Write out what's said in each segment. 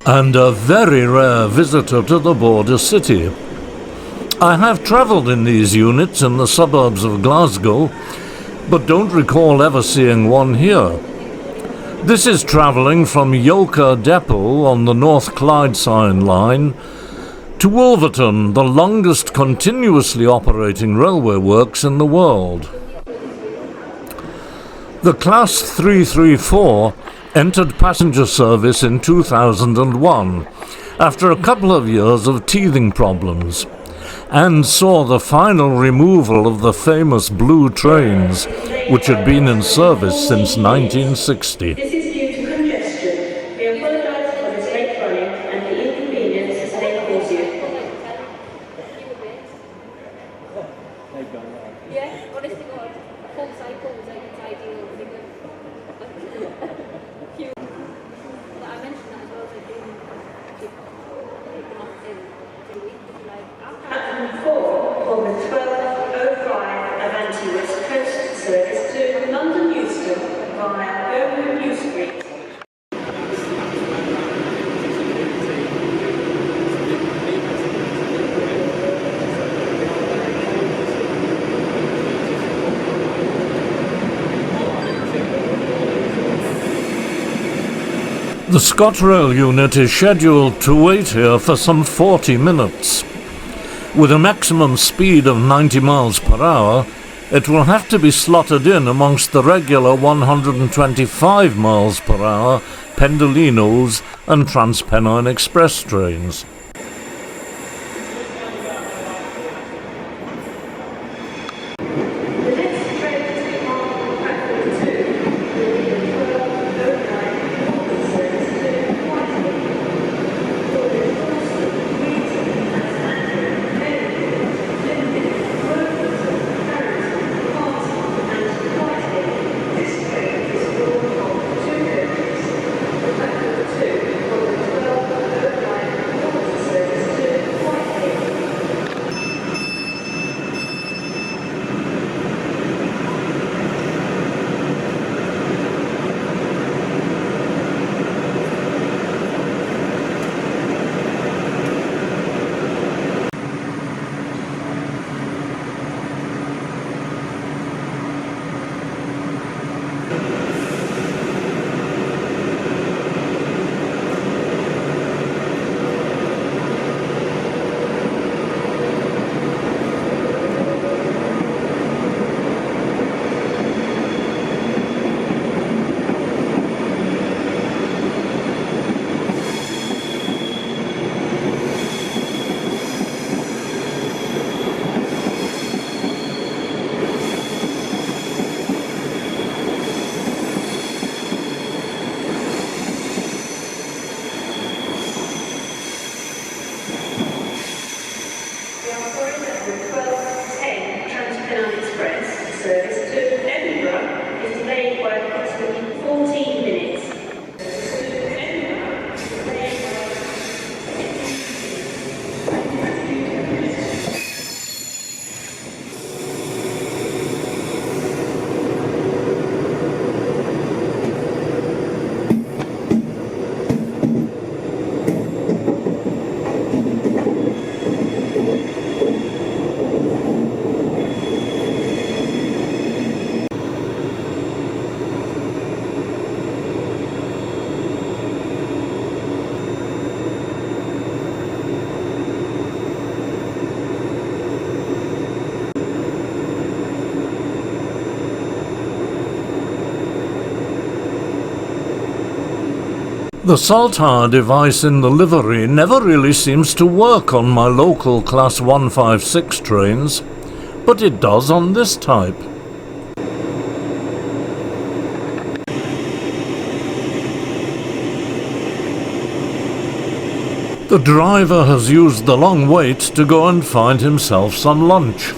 and a very rare visitor to the border city. I have travelled in these units in the suburbs of Glasgow, but don't recall ever seeing one here. This is travelling from Yoker Depot on the North Clydeside line to Wolverton, the longest continuously operating railway works in the world. The Class 334 entered passenger service in 2001 after a couple of years of teething problems, and saw the final removal of the famous blue trains, which had been in service since 1960. This is due to congestion. We apologise for this late running and the inconvenience this may cause you. Yeah, honestly, God, full cycles like it's ideal. But I mentioned that as well, like doing Platform 4 for the 12:05 Avanti West Coast service to London Euston via Birmingham New Street. The ScotRail unit is scheduled to wait here for some 40 minutes. With a maximum speed of 90 miles per hour, it will have to be slotted in amongst the regular 125 miles per hour Pendolinos and Transpennine Express trains. Service to Edinburgh is delayed by approximately 14 minutes. The saltire device in the livery never really seems to work on my local Class 156 trains, but it does on this type. The driver has used the long wait to go and find himself some lunch.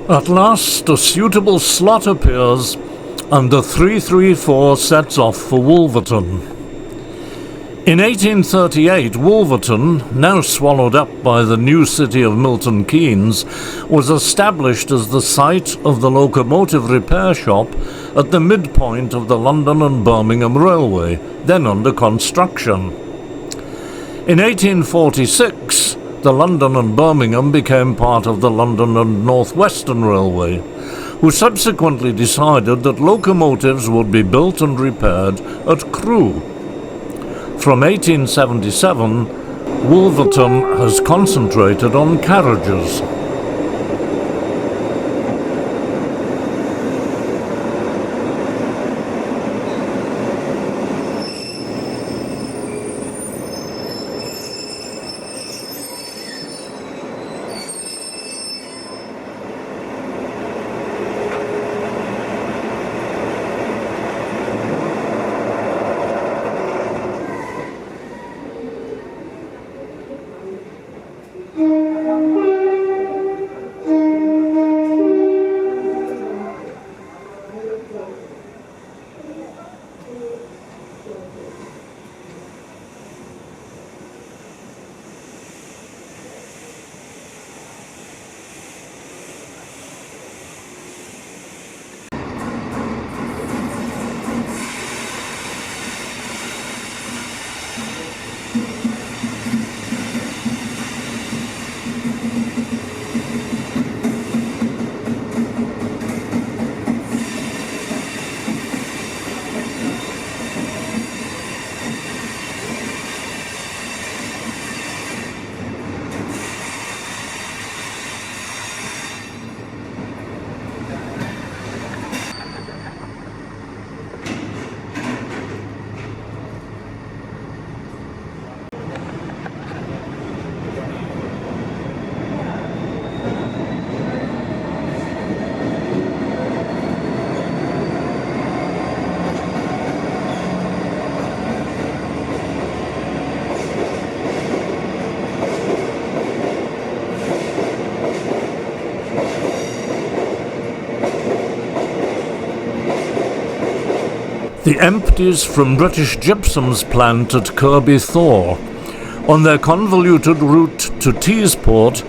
At last a suitable slot appears, and the 334 sets off for Wolverton. In 1838, Wolverton, now swallowed up by the new city of Milton Keynes, was established as the site of the locomotive repair shop at the midpoint of the London and Birmingham Railway, then under construction. In 1846, the London and Birmingham became part of the London and North Western Railway, who subsequently decided that locomotives would be built and repaired at Crewe. From 1877, Wolverton has concentrated on carriages. The empties from British Gypsum's plant at Kirby Thor, on their convoluted route to Teesport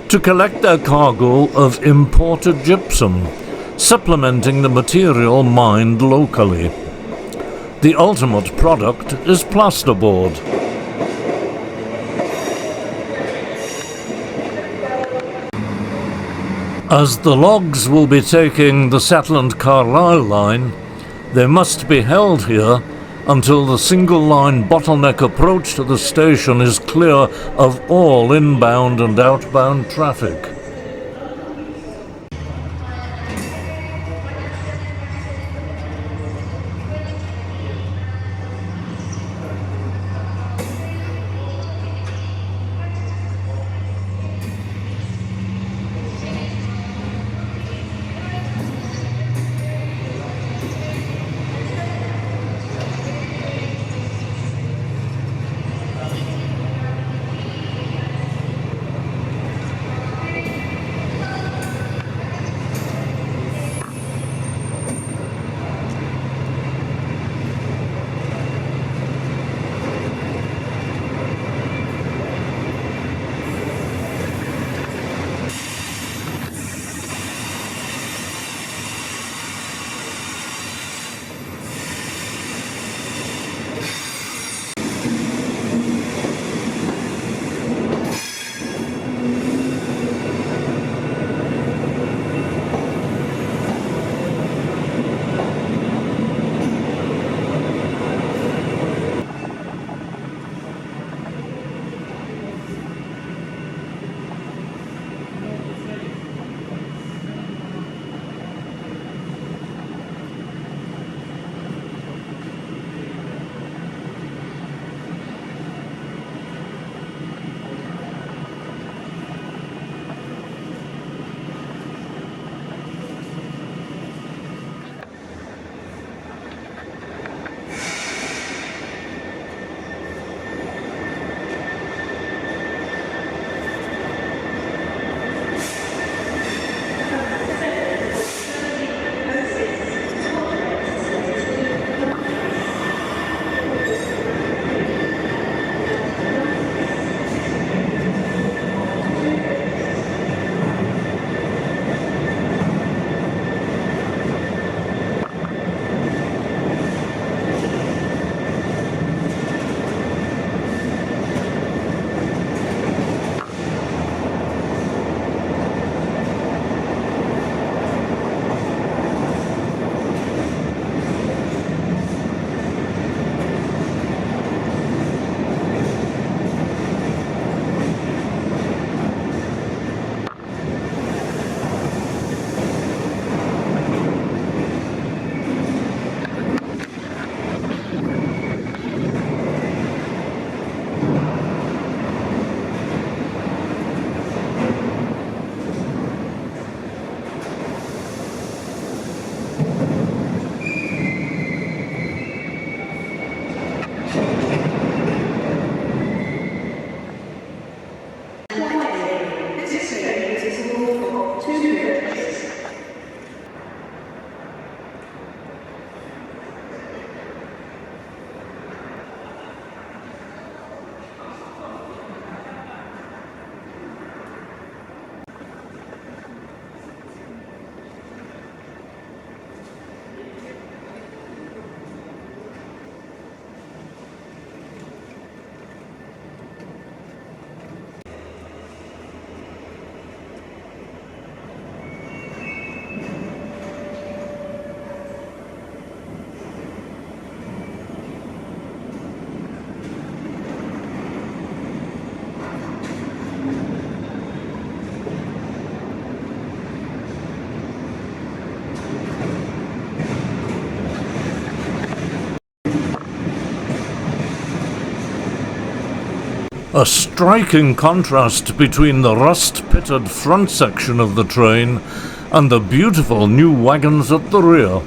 to collect their cargo of imported gypsum, supplementing the material mined locally. The ultimate product is plasterboard. As the logs will be taking the Shetland-Carlisle line, they must be held here until the single-line bottleneck approach to the station is clear of all inbound and outbound traffic. A striking contrast between the rust-pitted front section of the train and the beautiful new wagons at the rear.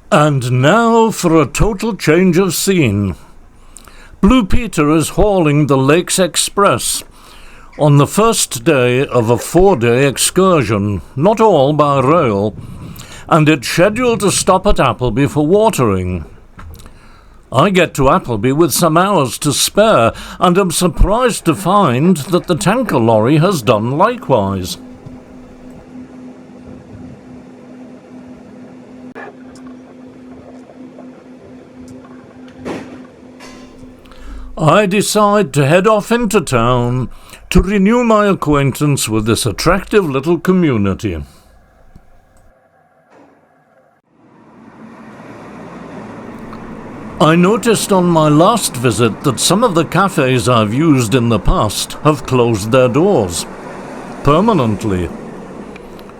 And now for a total change of scene. Blue Peter is hauling the Lakes Express on the first day of a 4-day excursion, not all by rail, and it's scheduled to stop at Appleby for watering. I get to Appleby with some hours to spare, and am surprised to find that the tanker lorry has done likewise. I decide to head off into town to renew my acquaintance with this attractive little community. I noticed on my last visit that some of the cafes I've used in the past have closed their doors permanently.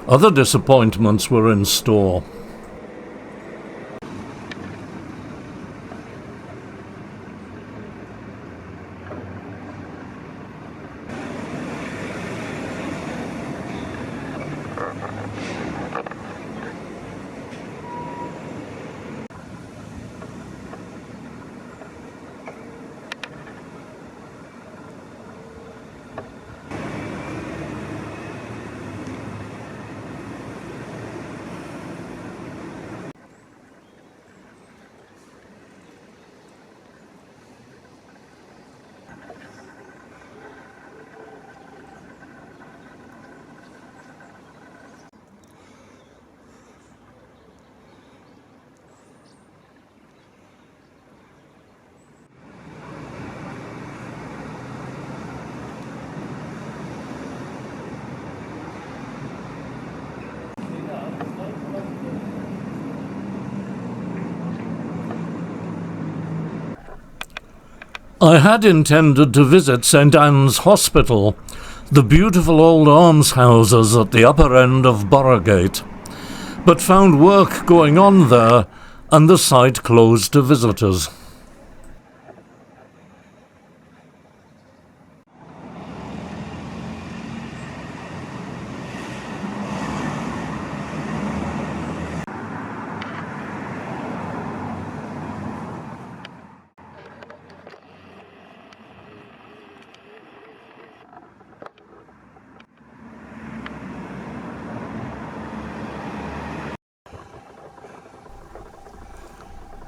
Other disappointments were in store. I had intended to visit St. Anne's Hospital, the beautiful old almshouses at the upper end of Boroughgate, but found work going on there and the site closed to visitors.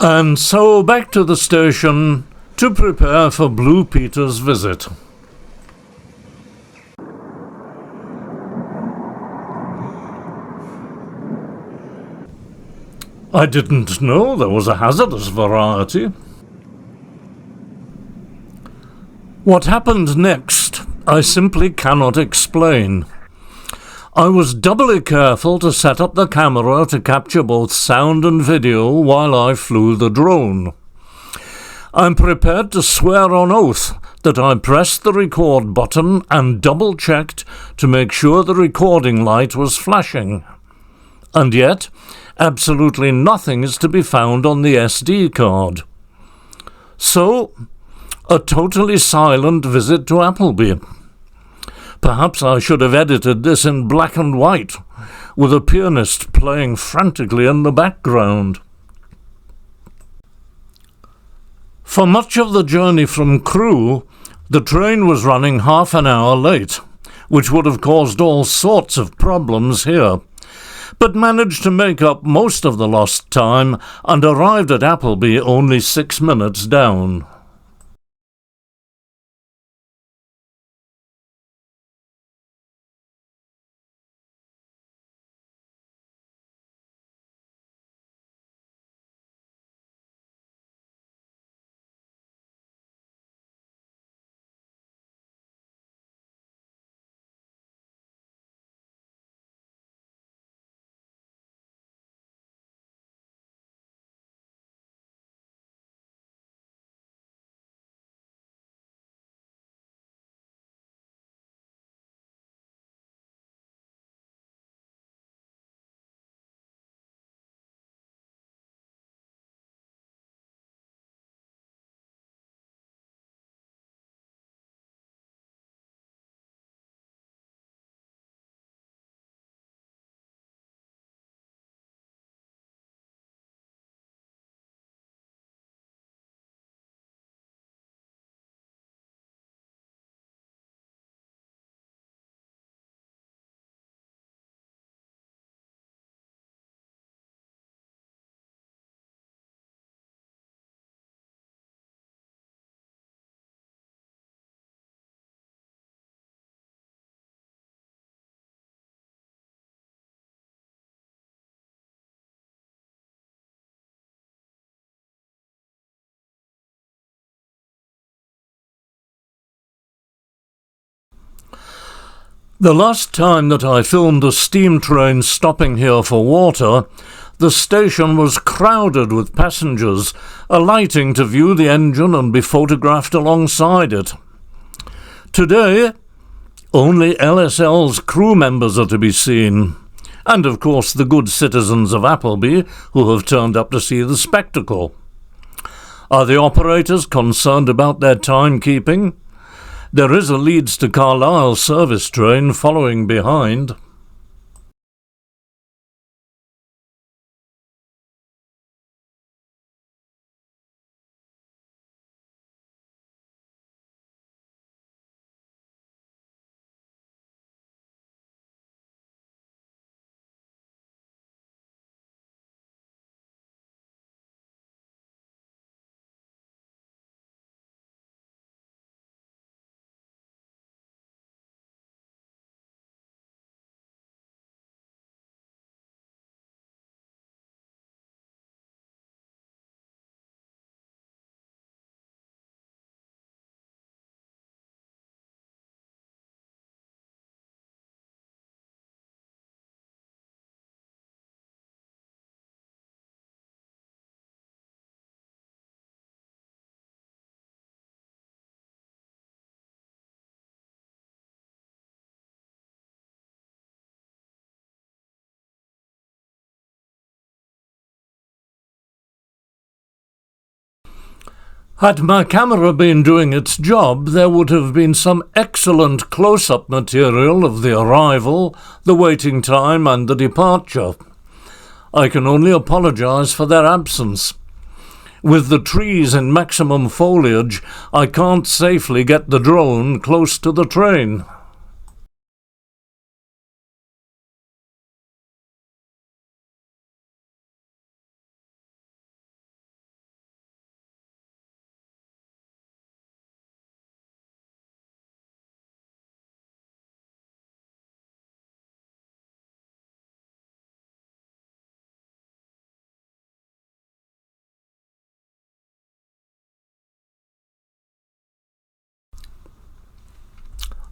And so back to the station to prepare for Blue Peter's visit. I didn't know there was a hazardous variety. What happened next, I simply cannot explain. I was doubly careful to set up the camera to capture both sound and video while I flew the drone. I'm prepared to swear on oath that I pressed the record button and double-checked to make sure the recording light was flashing. And yet, absolutely nothing is to be found on the SD card. So, a totally silent visit to Appleby. Perhaps I should have edited this in black and white, with a pianist playing frantically in the background. For much of the journey from Crewe, the train was running half an hour late, which would have caused all sorts of problems here, but managed to make up most of the lost time and arrived at Appleby only 6 minutes down. The last time that I filmed a steam train stopping here for water, the station was crowded with passengers, alighting to view the engine and be photographed alongside it. Today, only LSL's crew members are to be seen, and of course the good citizens of Appleby who have turned up to see the spectacle. Are the operators concerned about their timekeeping? There is a Leeds to Carlisle service train following behind. Had my camera been doing its job, there would have been some excellent close-up material of the arrival, the waiting time and the departure. I can only apologise for their absence. With the trees in maximum foliage, I can't safely get the drone close to the train.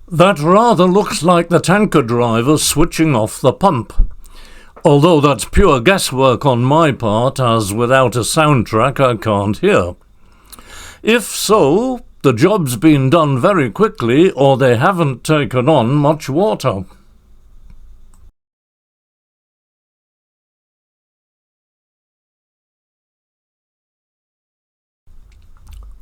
That rather looks like the tanker driver switching off the pump. Although that's pure guesswork on my part, as without a soundtrack I can't hear. If so, the job's been done very quickly, or they haven't taken on much water.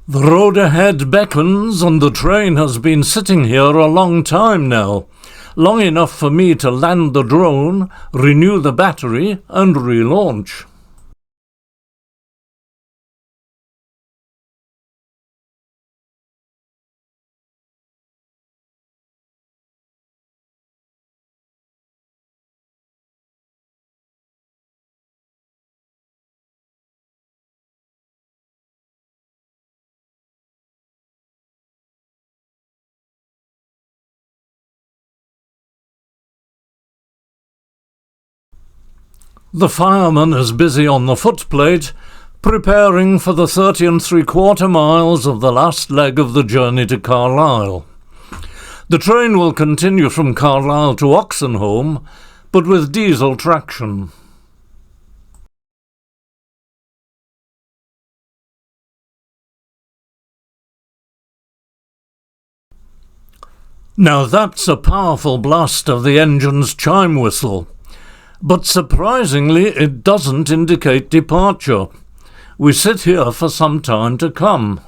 The road ahead beckons, and the train has been sitting here a long time now. Long enough for me to land the drone, renew the battery, and relaunch. The fireman is busy on the footplate, preparing for the 30 3/4 miles of the last leg of the journey to Carlisle. The train will continue from Carlisle to Oxenholme, but with diesel traction. Now that's a powerful blast of the engine's chime whistle. But surprisingly, it doesn't indicate departure. We sit here for some time to come.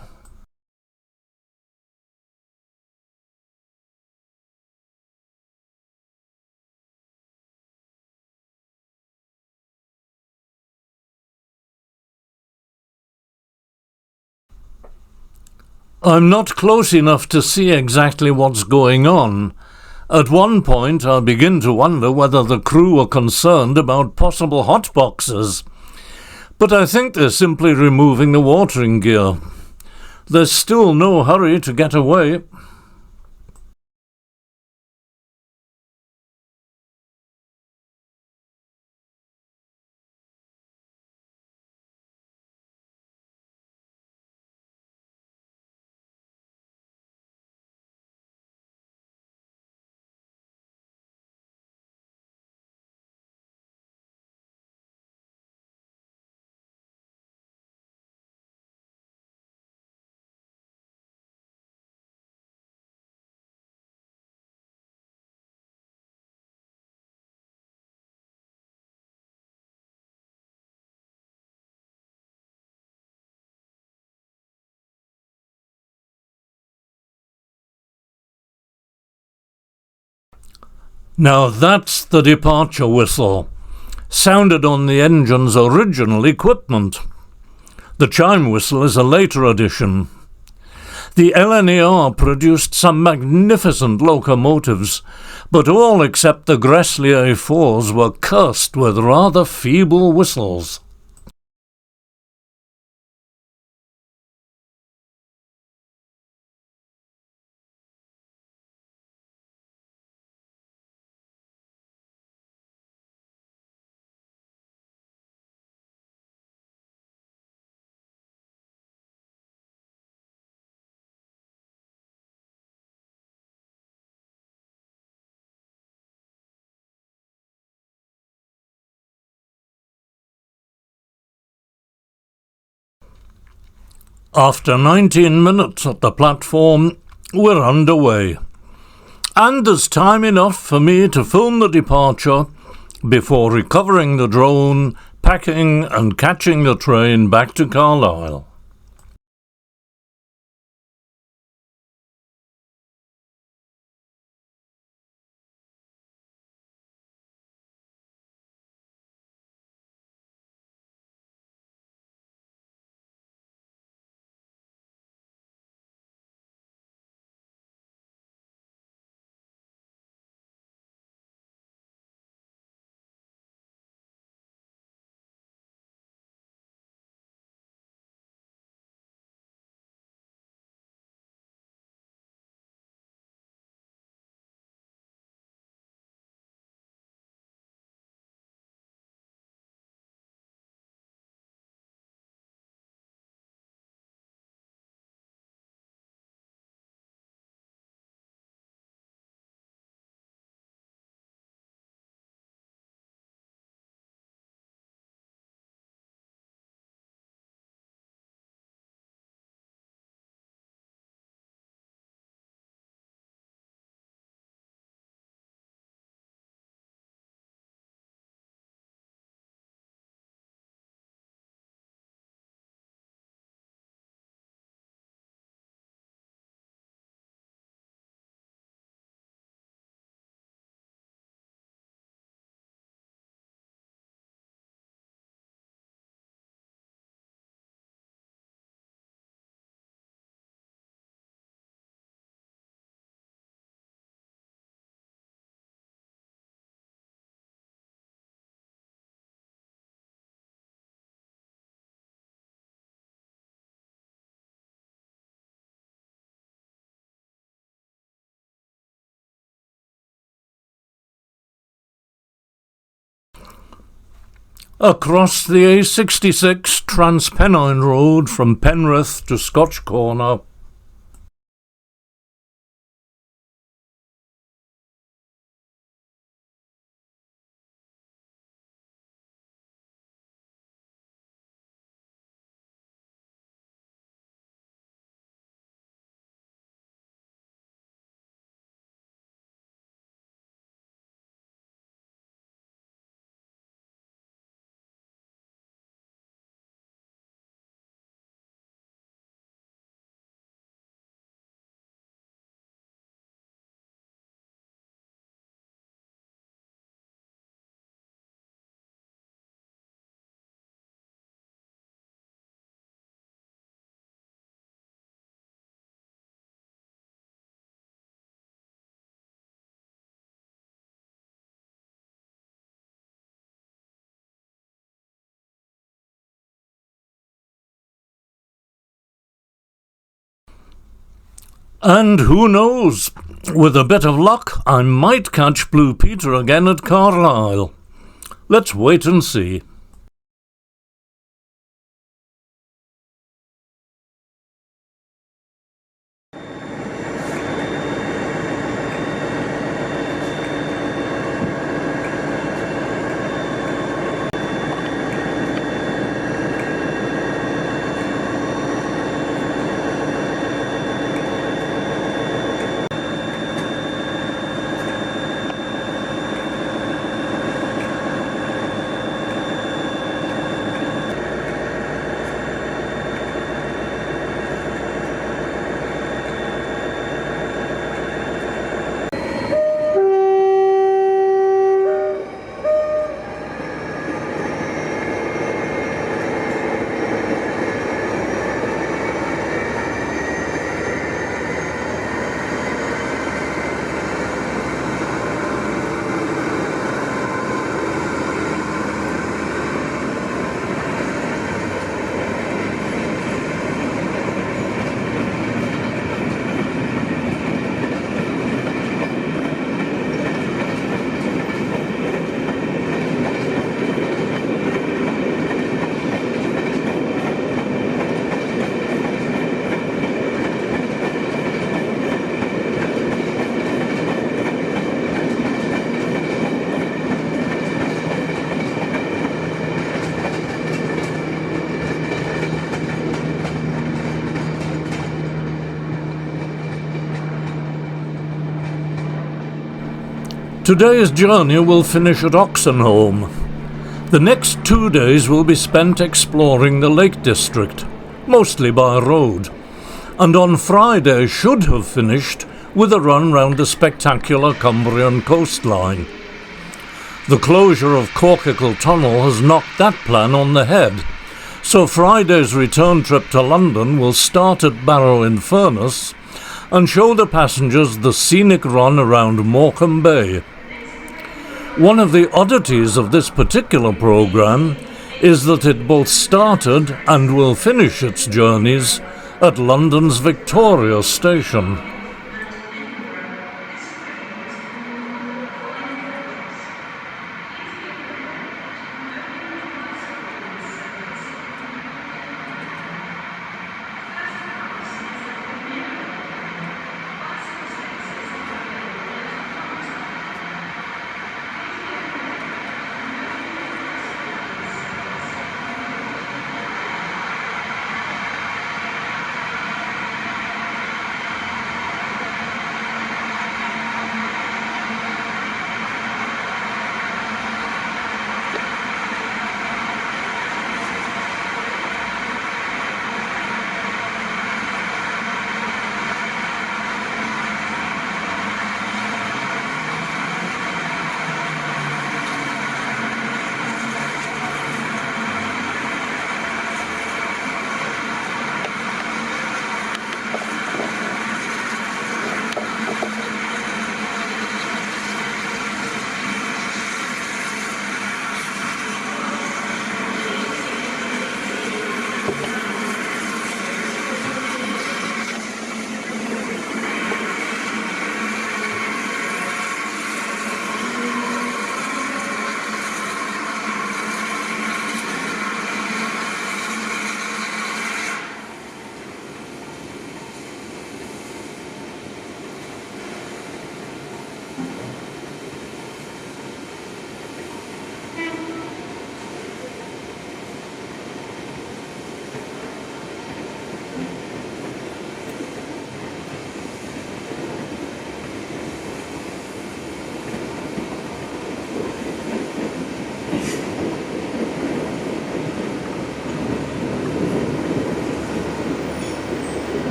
I'm not close enough to see exactly what's going on. At one point, I begin to wonder whether the crew are concerned about possible hotboxes. But I think they're simply removing the watering gear. There's still no hurry to get away. Now that's the departure whistle, sounded on the engine's original equipment. The chime whistle is a later addition. The LNER produced some magnificent locomotives, but all except the Gresslier 4s were cursed with rather feeble whistles. After 19 minutes at the platform, we're underway. And there's time enough for me to film the departure before recovering the drone, packing and catching the train back to Carlisle. Across the A66 Transpennine Road from Penrith to Scotch Corner. And who knows, with a bit of luck, I might catch Blue Peter again at Carlisle. Let's wait and see. Today's journey will finish at Oxenholme. The next 2 days will be spent exploring the Lake District, mostly by road, and on Friday should have finished with a run round the spectacular Cumbrian coastline. The closure of Corkickle Tunnel has knocked that plan on the head, so Friday's return trip to London will start at Barrow-in-Furness and show the passengers the scenic run around Morecambe Bay. One of the oddities of this particular programme is that it both started and will finish its journeys at London's Victoria Station.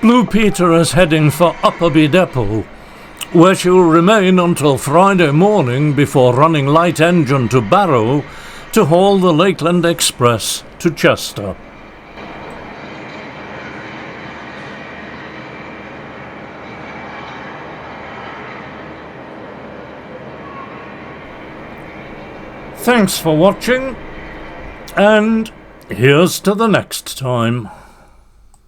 Blue Peter is heading for Appleby Depot, where she will remain until Friday morning before running light engine to Barrow to haul the Lakeland Express to Chester. Thanks for watching, and here's to the next time.